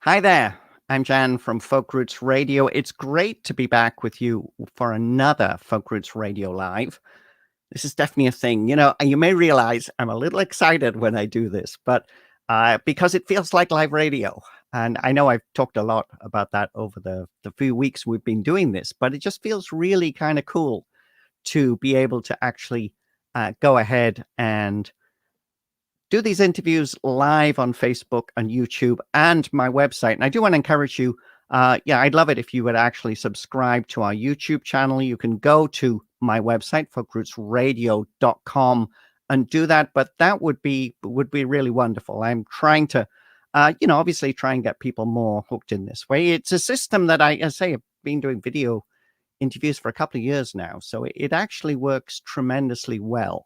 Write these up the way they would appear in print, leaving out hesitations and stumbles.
Hi there. I'm Jan from Folk Roots Radio. It's great to be back with you for another Folk Roots Radio Live. This is definitely a thing. You may realize I'm a little excited when I do this, but because it feels like live radio. And I know I've talked a lot about that over the few weeks we've been doing this, but it just feels really kind of cool to be able to actually go ahead and do these interviews live on Facebook and YouTube and my website. And I do want to encourage you, I'd love it if you would actually subscribe to our YouTube channel. You can go to my website, folkrootsradio.com, and do that. But that would be really wonderful. I'm trying to, obviously try and get people more hooked in this way. It's a system that I've been doing video interviews for a couple of years now. So it actually works tremendously well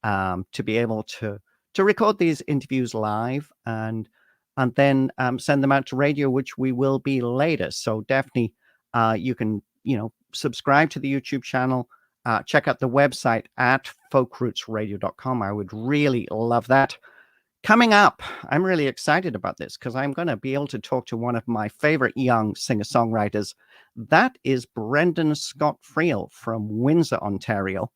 to be able to record these interviews live and then send them out to radio, which we will be later. So definitely you can, subscribe to the YouTube channel, check out the website at folkrootsradio.com. I would really love that. Coming up, I'm really excited about this because I'm going to be able to talk to one of my favorite young singer-songwriters. That is Brendan Scott Friel from Windsor, Ontario.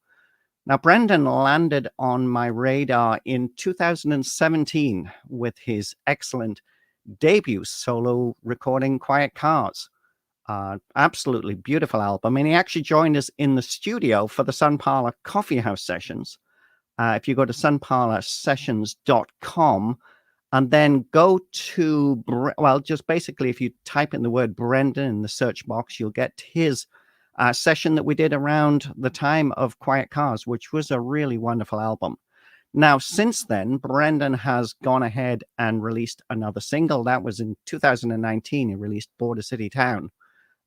Now, Brendan landed on my radar in 2017 with his excellent debut solo recording, Quiet Cars. Absolutely beautiful album. And he actually joined us in the studio for the Sun Parlour Coffee House sessions. If you go to sunparloursessions.com and then go to, just basically if you type in the word Brendan in the search box, you'll get his session that we did around the time of Quiet Cars, which was a really wonderful album. Now, since then, Brendan has gone ahead and released another single. That was in 2019. He released Border City Town,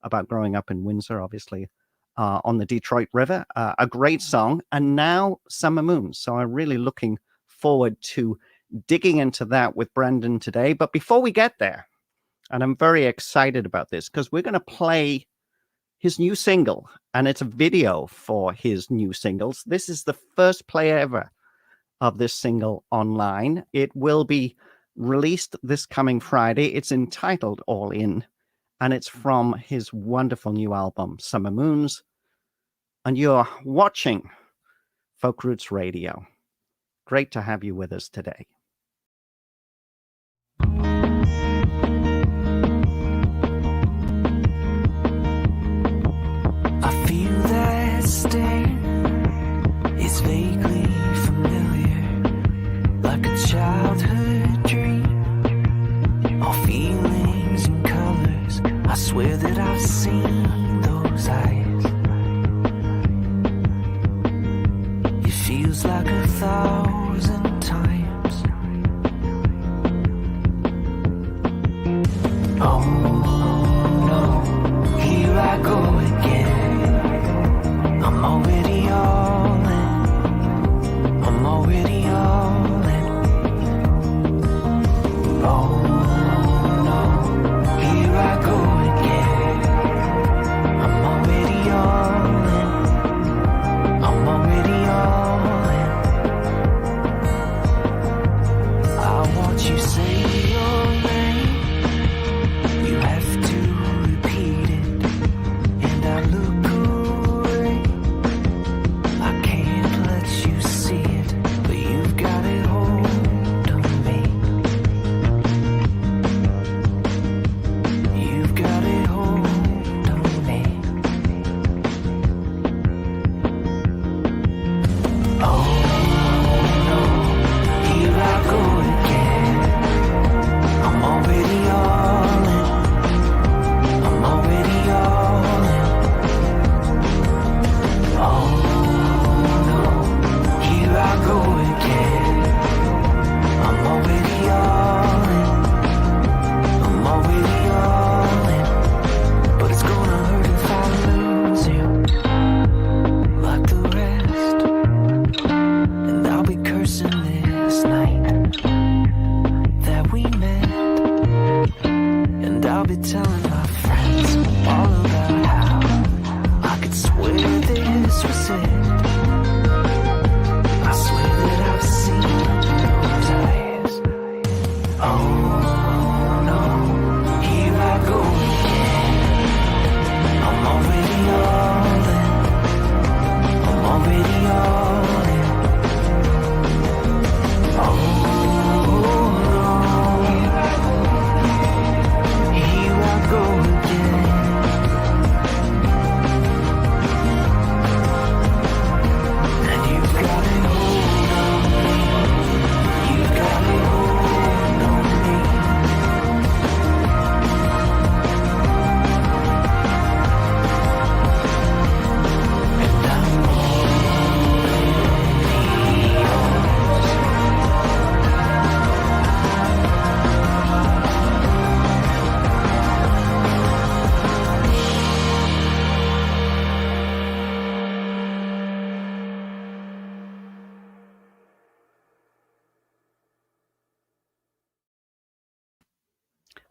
about growing up in Windsor, obviously, on the Detroit River. A great song. And now Summer Moon. So I'm really looking forward to digging into that with Brendan today. But before we get there, and I'm very excited about this, because we're going to play his new single, and it's a video for his new singles. This is the first play ever of this single online. It will be released this coming Friday. It's entitled All In, and it's from his wonderful new album, Summer Moons. And you're watching Folk Roots Radio. Great to have you with us today. It's vaguely familiar, like a childhood dream. All feelings and colors, I swear that I've seen those eyes. It feels like 1,000 times. Oh no, here I go again. I'm already all in. I'm already all in. Oh no, here I go again. I'm already all in. I'm already all in. I want you to say your name. You have to repeat it, and I look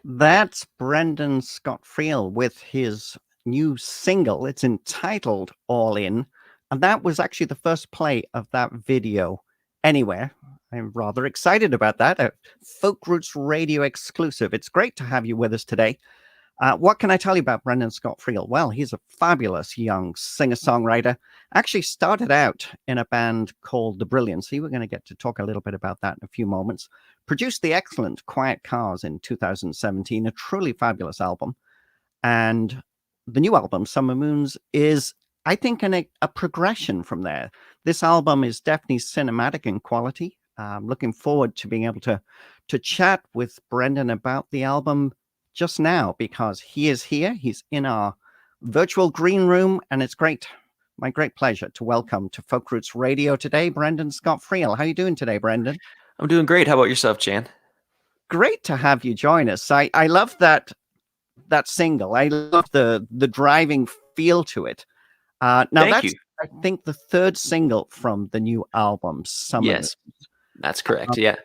That's Brendan Scott Friel with his new single. It's entitled All In, and that was actually the first play of that video anywhere. I'm rather excited about that. A Folk Roots Radio exclusive. It's great to have you with us today. What can I tell you about Brendan Scott Friel? Well, he's a fabulous young singer-songwriter. Actually started out in a band called the Brilliancy. We're going to get to talk a little bit about that in a few moments. Produced the excellent Quiet Cars in 2017, a truly fabulous album. And the new album, Summer Moons, is, I think, a progression from there. This album is definitely cinematic in quality. Looking forward to being able to chat with Brendan about the album just now because he is here. He's in our virtual green room, and it's great. My great pleasure to welcome to Folk Roots Radio today, Brendan Scott Friel. How are you doing today, Brendan? I'm doing great. How about yourself, Jan? Great to have you join us. I love that single. I love the driving feel to it. Now Thank that's you. I think the third single from the new album, Summer. Yes, that's correct. Yeah.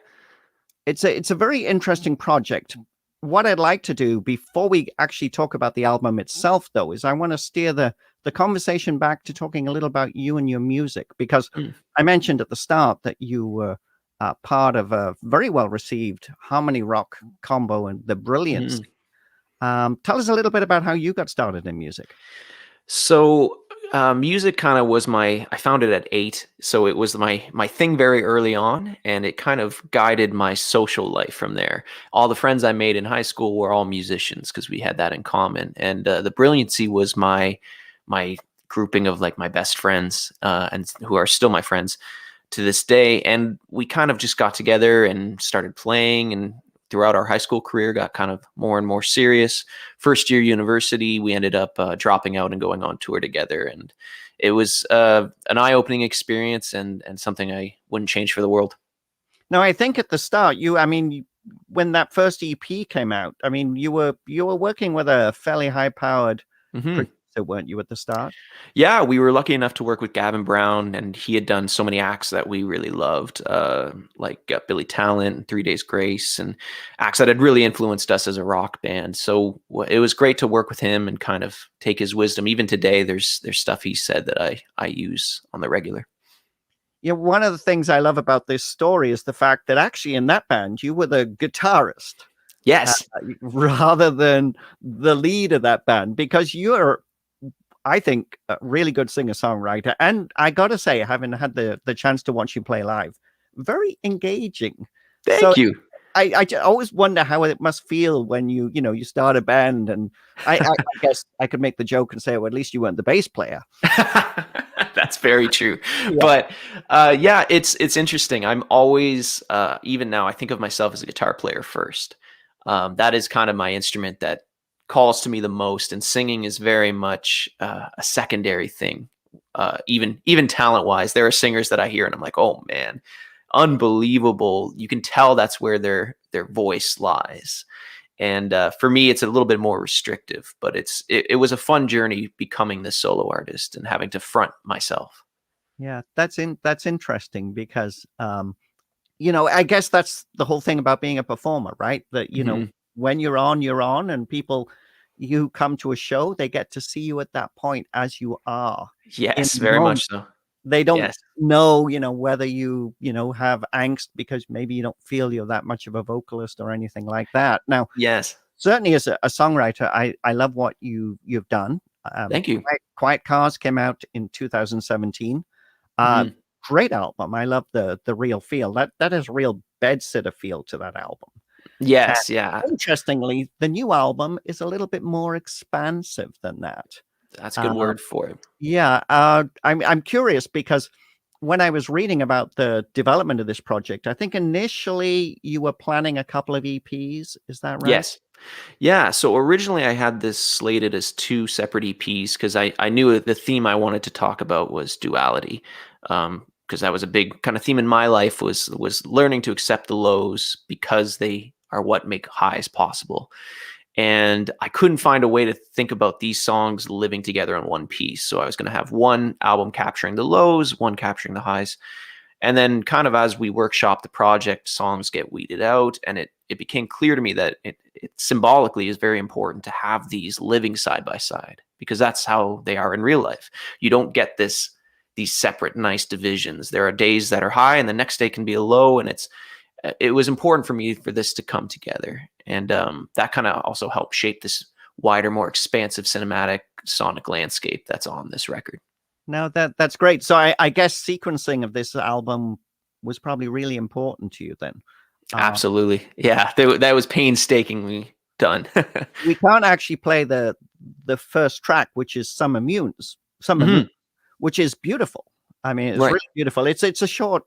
It's a very interesting project. What I'd like to do before we actually talk about the album itself, though, is I want to steer the conversation back to talking a little about you and your music, because I mentioned at the start that you were part of a very well received harmony rock combo and the Brilliancy. Tell us a little bit about how you got started in music. So music kind of was I found it at 8. So it was my thing very early on, and it kind of guided my social life from there. All the friends I made in high school were all musicians because we had that in common. And the Brilliancy was my grouping of like my best friends and who are still my friends to this day. And we kind of just got together and started playing, and throughout our high school career got kind of more and more serious. First year university, we ended up dropping out and going on tour together. And it was an eye-opening experience and something I wouldn't change for the world. Now, I think at the start, when that first EP came out, I mean, you were working with a fairly high-powered producer, weren't you, at the start? Yeah, we were lucky enough to work with Gavin Brown, and he had done so many acts that we really loved, like Billy Talent and 3 Days Grace, and acts that had really influenced us as a rock band. So it was great to work with him and kind of take his wisdom. Even today, there's stuff he said that I use on the regular. Yeah, one of the things I love about this story is the fact that actually in that band, you were the guitarist. Yes. Rather than the lead of that band, because you're, I think, a really good singer-songwriter. And I got to say, having had the chance to watch you play live, very engaging. Thank you. I always wonder how it must feel when you start a band. And I guess I could make the joke and say, well, at least you weren't the bass player. That's very true. Yeah. But yeah, it's interesting. I'm always, even now, I think of myself as a guitar player first. That is kind of my instrument that calls to me the most, and singing is very much a secondary thing. Even talent wise, there are singers that I hear and I'm like, oh man, unbelievable. You can tell that's where their voice lies. And for me, it's a little bit more restrictive, but it was a fun journey becoming the solo artist and having to front myself. Yeah, that's interesting because, I guess that's the whole thing about being a performer, right? That, when you're on, and you come to a show, they get to see you at that point as you are. Yes, very much so. They don't know, whether you have angst because maybe you don't feel you're that much of a vocalist or anything like that. Now, yes, certainly as a songwriter, I love what you've done. Thank you. Quiet Cars came out in 2017. Great album. I love the real feel. That has a real bedsitter feel to that album. Yes, yeah. Interestingly, the new album is a little bit more expansive than that. That's a good word for it. Yeah, I'm curious because when I was reading about the development of this project, I think initially you were planning a couple of EPs. Is that right? Yes. Yeah. So originally I had this slated as 2 separate EPs because I knew the theme I wanted to talk about was duality. Because that was a big kind of theme in my life was learning to accept the lows because they are what make highs possible. And I couldn't find a way to think about these songs living together in one piece. So I was going to have one album capturing the lows, one capturing the highs. And then kind of as we workshop the project, songs get weeded out. And it became clear to me that it symbolically is very important to have these living side by side, because that's how they are in real life. You don't get these separate nice divisions. There are days that are high and the next day can be a low, and it was important for me for this to come together. And that kind of also helped shape this wider, more expansive cinematic sonic landscape that's on this record. Now that's great. So I guess sequencing of this album was probably really important to you then. Absolutely. Yeah, that was painstakingly done. We can't actually play the first track, which is Summer Moons, which is beautiful. I mean, it's really beautiful. It's a short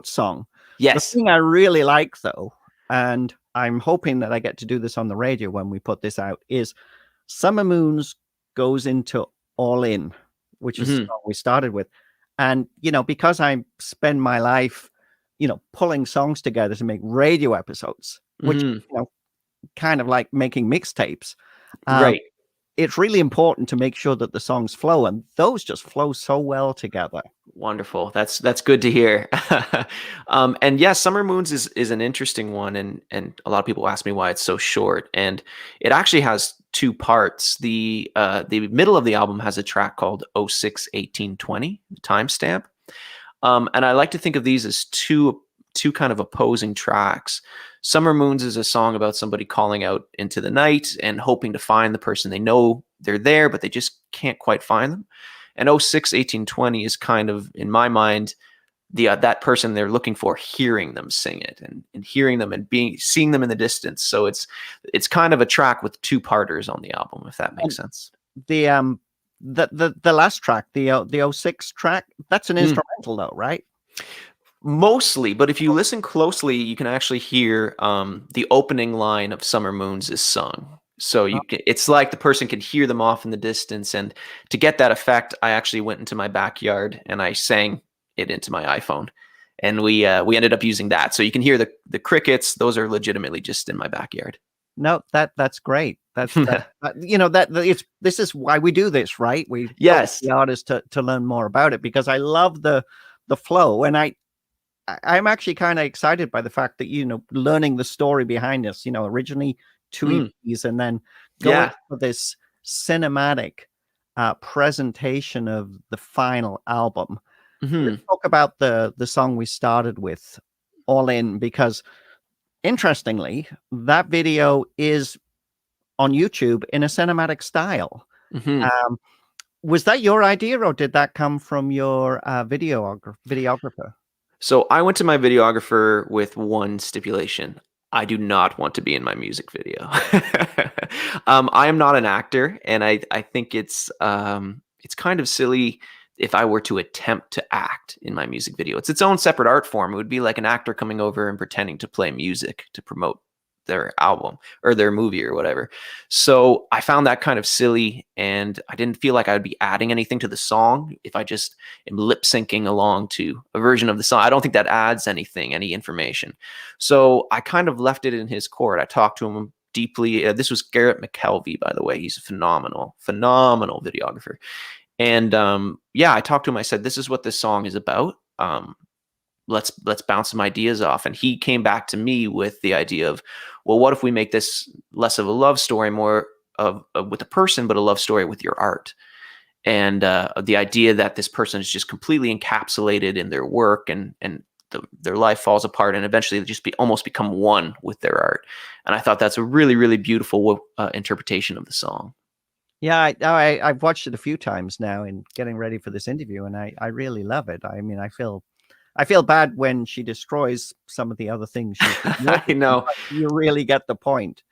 song. Yes. The thing I really like, though, and I'm hoping that I get to do this on the radio when we put this out, is Summer Moons goes into All In, which is the song we started with. And, because I spend my life, pulling songs together to make radio episodes, which, kind of like making mixtapes. Right. It's really important to make sure that the songs flow, and those just flow so well together. Wonderful. That's good to hear. And yes, Summer Moons is an interesting one, and a lot of people ask me why it's so short. And it actually has two parts. The middle of the album has a track called 06-18-20, timestamp. And I like to think of these as two kind of opposing tracks. Summer Moons is a song about somebody calling out into the night and hoping to find the person. They know they're there, but they just can't quite find them. And 06-18-20 is kind of, in my mind, that person they're looking for, hearing them sing it and hearing them and seeing them in the distance. So it's kind of a track with two parters on the album, if that makes sense. The last track, the 06 track, that's an instrumental though, right? Mostly, but if you listen closely, you can actually hear the opening line of Summer Moons is sung. So it's like the person can hear them off in the distance. And to get that effect, I actually went into my backyard and I sang it into my iPhone. And we ended up using that. So you can hear the crickets. Those are legitimately just in my backyard. No, that's great. This is why we do this, right? We yes the artist to learn more about it, because I love the flow, and I'm actually kind of excited by the fact that learning the story behind this. Originally two EPs, and then going for this cinematic presentation of the final album. Let's talk about the song we started with, All In, because interestingly, that video is on YouTube in a cinematic style. Was that your idea, or did that come from your videographer? So I went to my videographer with one stipulation. I do not want to be in my music video. I am not an actor, and I think it's kind of silly if I were to attempt to act in my music video. It's its own separate art form. It would be like an actor coming over and pretending to play music to promote their album or their movie or whatever. So I found that kind of silly, and I didn't feel like I would be adding anything to the song if I just am lip syncing along to a version of the song. I don't think that adds anything, any information. So I kind of left it in his court. I talked to him deeply. This was Garrett McKelvey, by the way. He's a phenomenal videographer. And I talked to him. I said, this is what this song is about. Let's bounce some ideas off. And he came back to me with the idea of, well, what if we make this less of a love story, more of with a person, but a love story with your art? And the idea that this person is just completely encapsulated in their work, and their life falls apart, and eventually they just almost become one with their art. And I thought that's a really, really beautiful interpretation of the song. Yeah, I've watched it a few times now in getting ready for this interview, and I really love it. I mean, I feel bad when she destroys some of the other things. I know. You really get the point.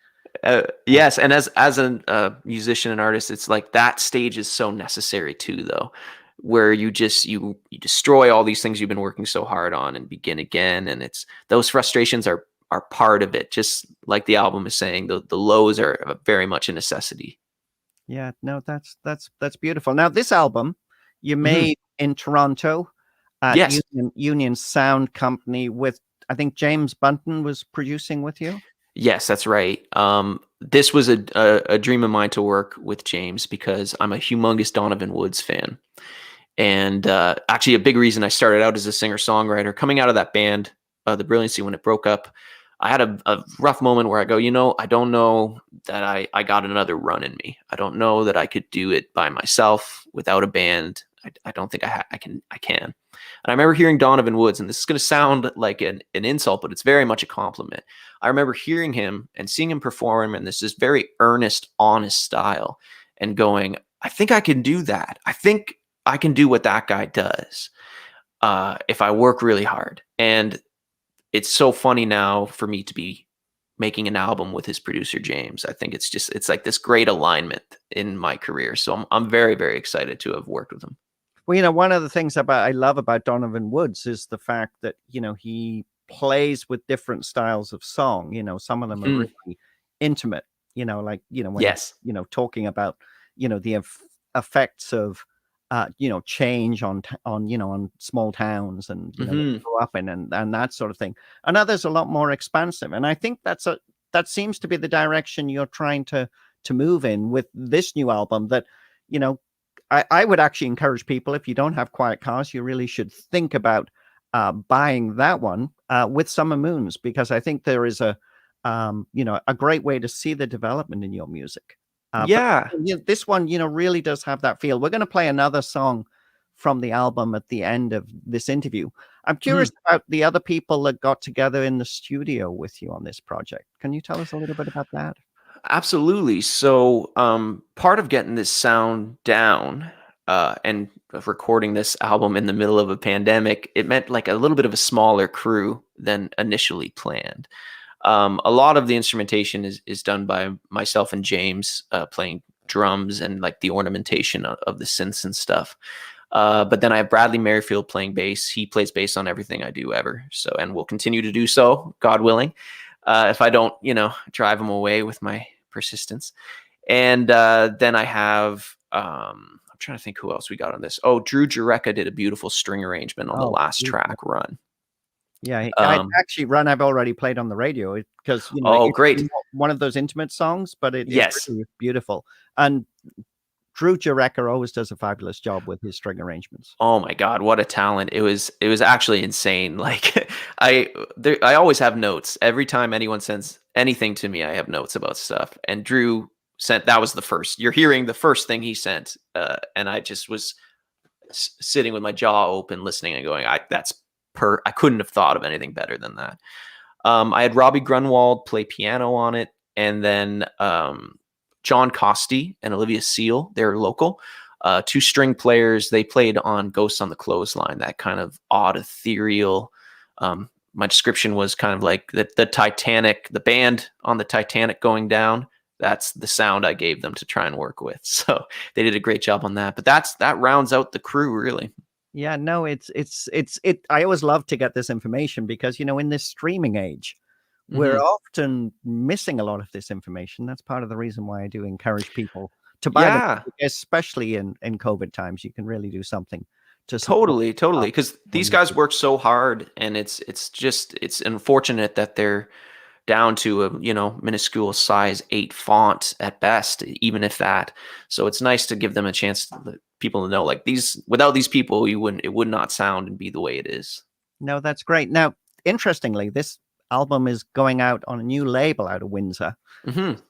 Yes, and as a musician and artist, it's like that stage is so necessary too, though, where you destroy all these things you've been working so hard on and begin again, and it's those frustrations are part of it. Just like the album is saying, the lows are very much a necessity. Yeah, no, that's beautiful. Now, this album you made in Toronto at yes. Union Sound Company with, I think James Bunton was producing with you. Yes, that's right. This was a dream of mine to work with James, because I'm a humongous Donovan Woods fan. And actually a big reason I started out as a singer-songwriter, coming out of that band, the Brilliancy, when it broke up, I had a rough moment where I go, I don't know that I got another run in me. I don't know that I could do it by myself without a band. I don't think I can. And I remember hearing Donovan Woods, and this is going to sound like an insult, but it's very much a compliment. I remember hearing him and seeing him perform in this very earnest, honest style, and going, I think I can do that. I think I can do what that guy does if I work really hard. And it's so funny now for me to be making an album with his producer James. I think it's like this great alignment in my career. So I'm very, very excited to have worked with him. Well, one of the things I love about Donovan Woods is the fact that, he plays with different styles of song. Some of them are really intimate, like, when, Yes. talking about, the effects of, change on small towns and, grow up in and that sort of thing. And others a lot more expansive. And I think that seems to be the direction you're trying to move in with this new album that, I would actually encourage people, if you don't have quiet cars, you really should think about buying that one with Summer Moons, because I think there is a great way to see the development in your music. Yeah. But this one, really does have that feel. We're going to play another song from the album at the end of this interview. I'm curious about the other people that got together in the studio with you on this project. Can you tell us a little bit about that? Absolutely. So part of getting this sound down and of recording this album in the middle of a pandemic, it meant like a little bit of a smaller crew than initially planned. A lot of the instrumentation is done by myself and James playing drums and like the ornamentation of the synths and stuff. But then I have Bradley Merrifield playing bass. He plays bass on everything I do ever. So, and will continue to do so, God willing, if I don't, drive him away with my persistence. And then I have, I'm trying to think who else we got on this. Oh, Drew Jureka did a beautiful string arrangement on the last track, Run. Yeah, actually, Run I've already played on the radio because great, it's one of those intimate songs, but it's really beautiful. And Drew Jureka always does a fabulous job with his string arrangements. Oh my God, what a talent! It was actually insane. Like I always have notes every time anyone sends anything to me. I have notes about stuff, and Drew that was the first. You're hearing the first thing he sent, and I just was sitting with my jaw open, listening and going, I couldn't have thought of anything better than that. I had Robbie Grunwald play piano on it, and then John Costi and Olivia Seal, they're local, 2 string players. They played on Ghosts on the Clothesline, that kind of odd, ethereal. My description was kind of like the Titanic, the band on the Titanic going down. That's the sound I gave them to try and work with. So they did a great job on that. But that rounds out the crew, really. Yeah, no, it's I always love to get this information because, in this streaming age, we're often missing a lot of this information. That's part of the reason why I do encourage people to buy them, especially in COVID times. You can really do something to totally, because these guys work so hard, and it's unfortunate that they're down to a minuscule size 8 font at best, even if that. So it's nice to give them a chance people to know, like, without these people, it would not sound and be the way it is. No, that's great. Now, interestingly, this album is going out on a new label out of Windsor,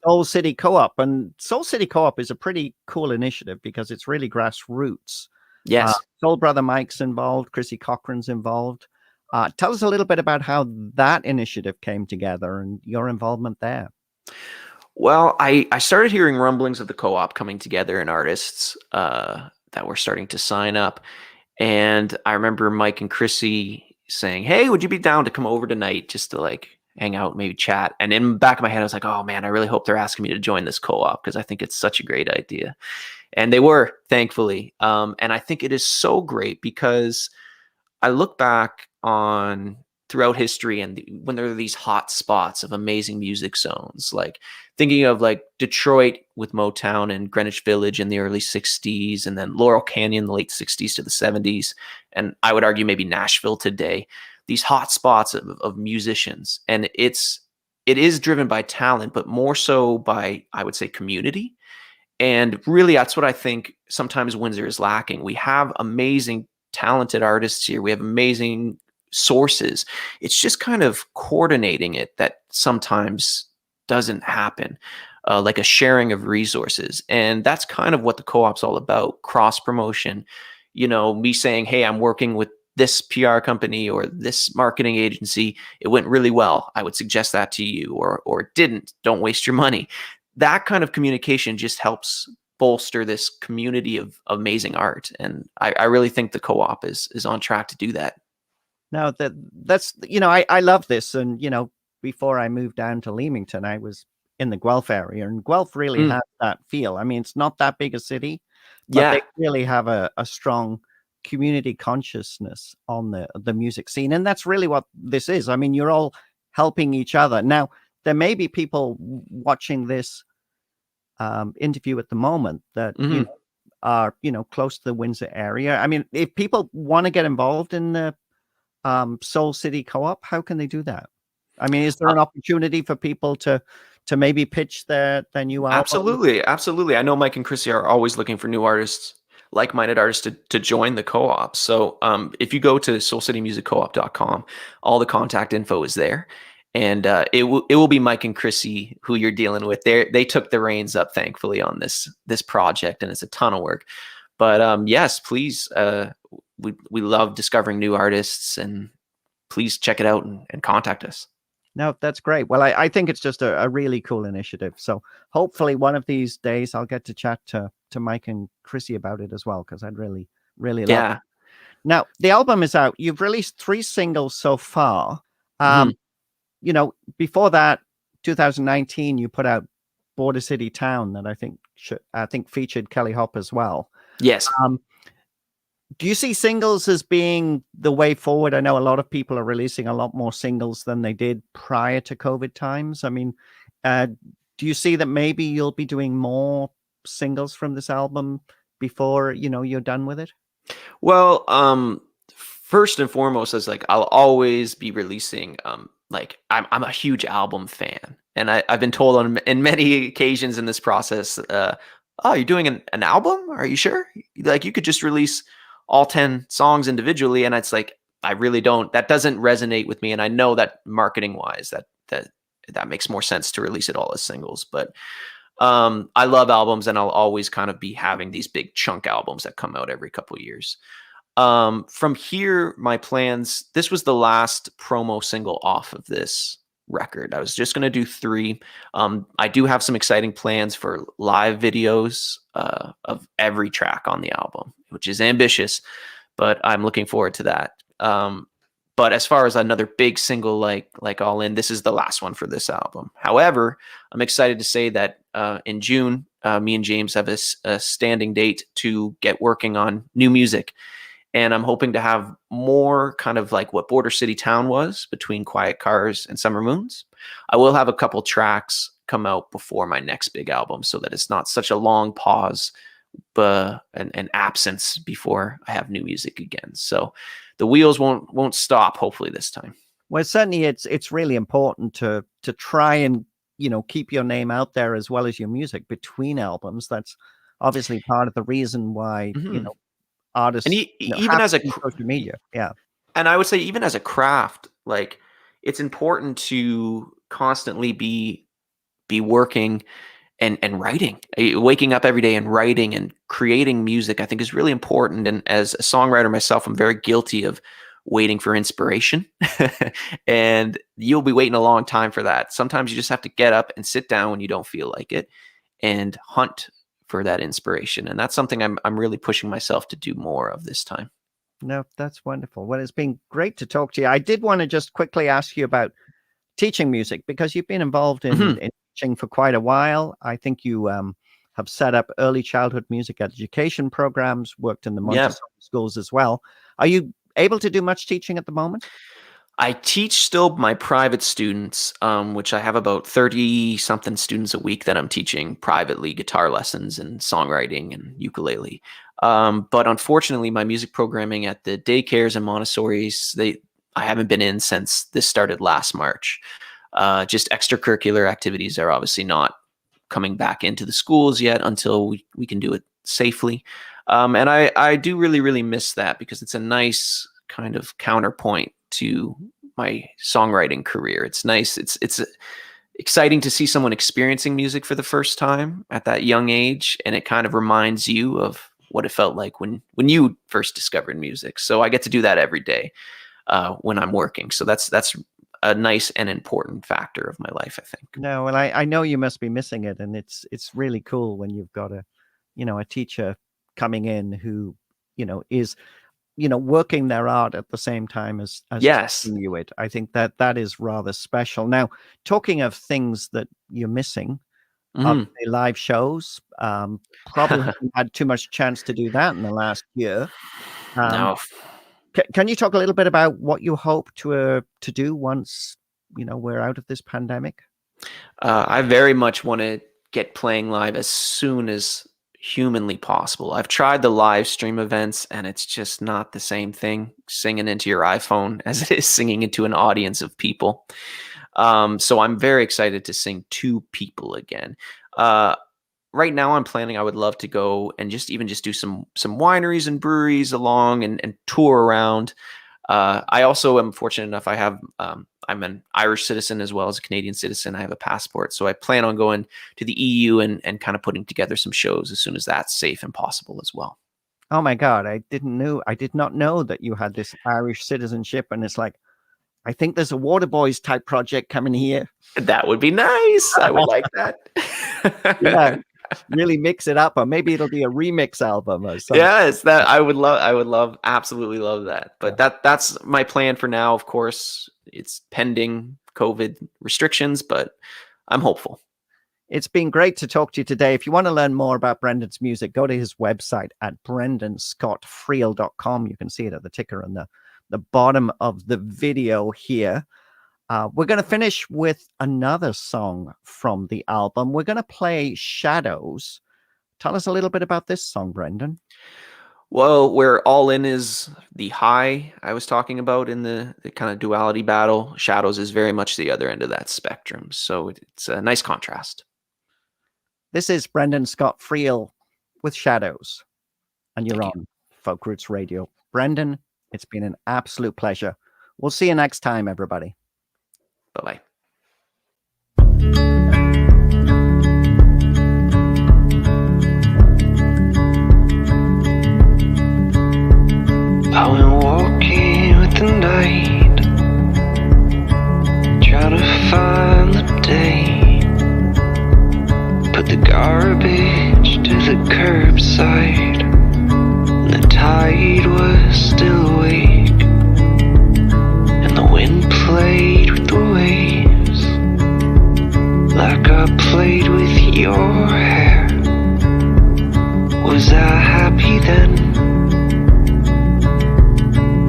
Soul City Co-op, and Soul City Co-op is a pretty cool initiative because it's really grassroots. Yes, Soul Brother Mike's involved, Chrissy Cochran's involved. Tell us a little bit about how that initiative came together and your involvement there. Well, I started hearing rumblings of the co-op coming together and artists that were starting to sign up. And I remember Mike and Chrissy saying, hey, would you be down to come over tonight just to like hang out, maybe chat? And in the back of my head, I was like, oh man, I really hope they're asking me to join this co-op because I think it's such a great idea. And they were, thankfully. And I think it is so great because I look back on throughout history and when there are these hot spots of amazing music zones, like thinking of like Detroit with Motown and Greenwich Village in the early 60s, and then Laurel Canyon, the late 60s to the 70s. And I would argue maybe Nashville today, these hot spots of musicians. And it is driven by talent, but more so by, I would say, community. And really, that's what I think sometimes Windsor is lacking. We have amazing talented artists here. We have amazing sources. It's just kind of coordinating it that sometimes doesn't happen, like a sharing of resources. And that's kind of what the co-op's all about, cross promotion. Me saying, hey, I'm working with this PR company or this marketing agency. It went really well. I would suggest that to you, or it didn't. Don't waste your money. That kind of communication just helps bolster this community of amazing art. And I really think the co-op is on track to do that. Now that's I love this, and before I moved down to Leamington, I was in the Guelph area, and Guelph really Mm, has that feel. I mean, it's not that big a city, but they yeah. really have a strong community consciousness on the music scene, and that's really what this is. I mean, you're all helping each other. Now, there may be people watching this interview at the moment that Mhm. are close to the Windsor area. I mean, if people want to get involved in the Soul City Co-op, how can they do that? I mean, is there an opportunity for people to maybe pitch their new album? Absolutely, absolutely. I know Mike and Chrissy are always looking for new artists, like-minded artists to join the co-op. So if you go to soulcitymusiccoop.com, all the contact info is there. And it will be Mike and Chrissy who you're dealing with. They took the reins up, thankfully, on this project, and it's a ton of work. But yes, please, we love discovering new artists, and please check it out and contact us. No, that's great. Well, I think it's just a really cool initiative. So hopefully one of these days I'll get to chat to Mike and Chrissy about it as well, because I'd really love it. Yeah. Now, the album is out. You've released 3 singles so far. Mhm. Before that, 2019, you put out Border City Town that I think featured Kelly Hopp as well. Yes. Um, do you see singles as being the way forward? I know a lot of people are releasing a lot more singles than they did prior to COVID times. I mean, uh, do you see that maybe you'll be doing more singles from this album before, you're done with it? Well, first and foremost, is like I'll always be releasing. Like I'm a huge album fan, and I've been told in many occasions in this process, oh, you're doing an album? Are you sure? Like you could just release all 10 songs individually, and it's like I really don't. That doesn't resonate with me, and I know that marketing wise, that makes more sense to release it all as singles, but. I love albums, and I'll always kind of be having these big chunk albums that come out every couple of years. From here, my plans, this was the last promo single off of this record. I was just going to do 3. I do have some exciting plans for live videos of every track on the album, which is ambitious, but I'm looking forward to that. But as far as another big single like All In, this is the last one for this album. However, I'm excited to say that in June, me and James have a standing date to get working on new music. And I'm hoping to have more kind of like what Border City Town was, between Quiet Cars and Summer Moons. I will have a couple tracks come out before my next big album, so that it's not such a long pause an absence before I have new music again. So the wheels won't stop, hopefully, this time. Well, certainly it's really important to try and, keep your name out there as well as your music between albums. That's obviously part of the reason why, Mhm. And artists, even have as to a use social media. Yeah. and I would say even as a craft, like it's important to constantly be working and writing. Waking up every day and writing and creating music, I think, is really important. And as a songwriter myself, I'm very guilty of waiting for inspiration. And you'll be waiting a long time for that. Sometimes you just have to get up and sit down when you don't feel like it and hunt for that inspiration. And that's something I'm really pushing myself to do more of this time. No, that's wonderful. Well, it's been great to talk to you. I did want to just quickly ask you about teaching music, because you've been involved Mhm. in teaching for quite a while. I think you have set up early childhood music education programs, worked in the Yeah. Montessori schools as well. Are you able to do much teaching at the moment? I teach still my private students, which I have about 30 something students a week that I'm teaching privately guitar lessons and songwriting and ukulele. But unfortunately, my music programming at the daycares and Montessori's, I haven't been in since this started last March. Just extracurricular activities are obviously not coming back into the schools yet until we can do it safely. And I do really, really miss that, because it's a nice kind of counterpoint to my songwriting career. It's nice. It's exciting to see someone experiencing music for the first time at that young age, and it kind of reminds you of what it felt like when you first discovered music. So I get to do that every day when I'm working. So that's a nice and important factor of my life, I think. No, well, I know you must be missing it, and it's really cool when you've got a teacher coming in who, is, working their art at the same time as Yes. teaching you it. I think that is rather special. Now, talking of things that you're missing, obviously live shows, probably haven't had too much chance to do that in the last year. No. Can you talk a little bit about what you hope to do once, we're out of this pandemic? I very much want to get playing live as soon as humanly possible. I've tried the live stream events, and it's just not the same thing singing into your iPhone as it is singing into an audience of people. So I'm very excited to sing to people again. Right now I'm planning, I would love to go and just do some wineries and breweries along and tour around. I also am fortunate enough, I'm an Irish citizen as well as a Canadian citizen. I have a passport. So I plan on going to the EU and kind of putting together some shows as soon as that's safe and possible as well. Oh my God. I did not know that you had this Irish citizenship, and it's like, I think there's a Waterboys type project coming here. That would be nice. I would like that. Yeah. Really mix it up, or maybe it'll be a remix album or something. Yes, that I would love, absolutely love that. But that's my plan for now. Of course, it's pending COVID restrictions, but I'm hopeful. It's been great to talk to you today. If you want to learn more about Brendan's music, go to his website at brendanscottfriel.com. You can see it at the ticker on the bottom of the video here. We're going to finish with another song from the album. We're going to play Shadows. Tell us a little bit about this song, Brendan. Well, where All In is the high I was talking about in the kind of duality battle, Shadows is very much the other end of that spectrum. So it's a nice contrast. This is Brendan Scott Friel with Shadows, and you're on Folk Roots Radio. Brendan, it's been an absolute pleasure. We'll see you next time, everybody. Bye-bye. I went walking with the night, trying to find the day. Put the garbage to the curbside, and the tide was still awake, and the wind played with the waves, like I played with your hair. Was I happy then?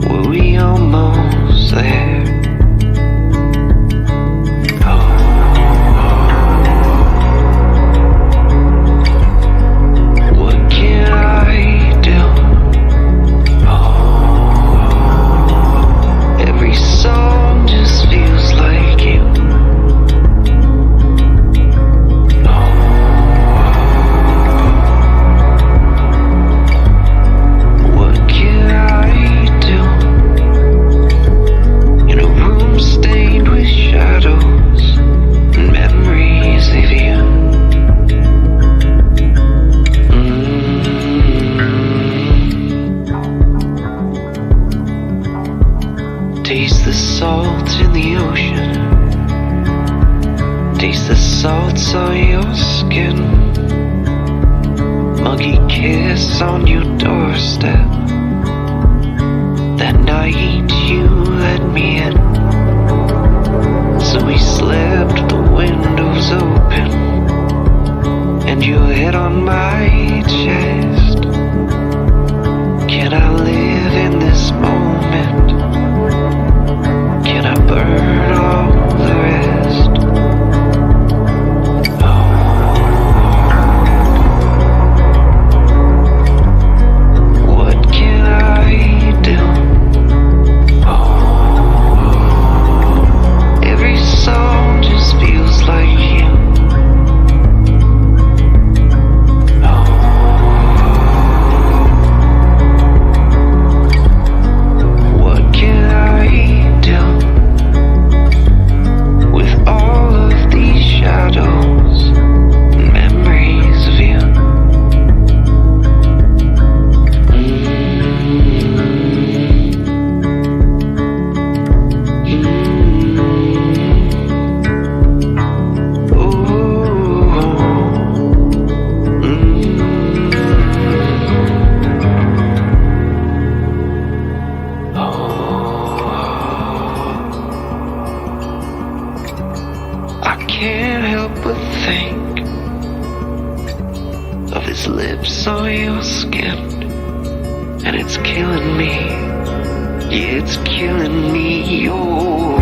Were we almost there? What can I do? Every song just feels like you. What can I do? In a room stained with shadows and memories of you. Taste the salt in the ocean. Taste the salts on your skin. Muggy kiss on your doorstep. That night you let me in. So we slept with the windows open, and your head on my chest. Can I live in this moment? Can I burn all the rest? What can I do? Every song just feels like you. think of his lips on your skin, and it's killing me. Yeah, it's killing me. You're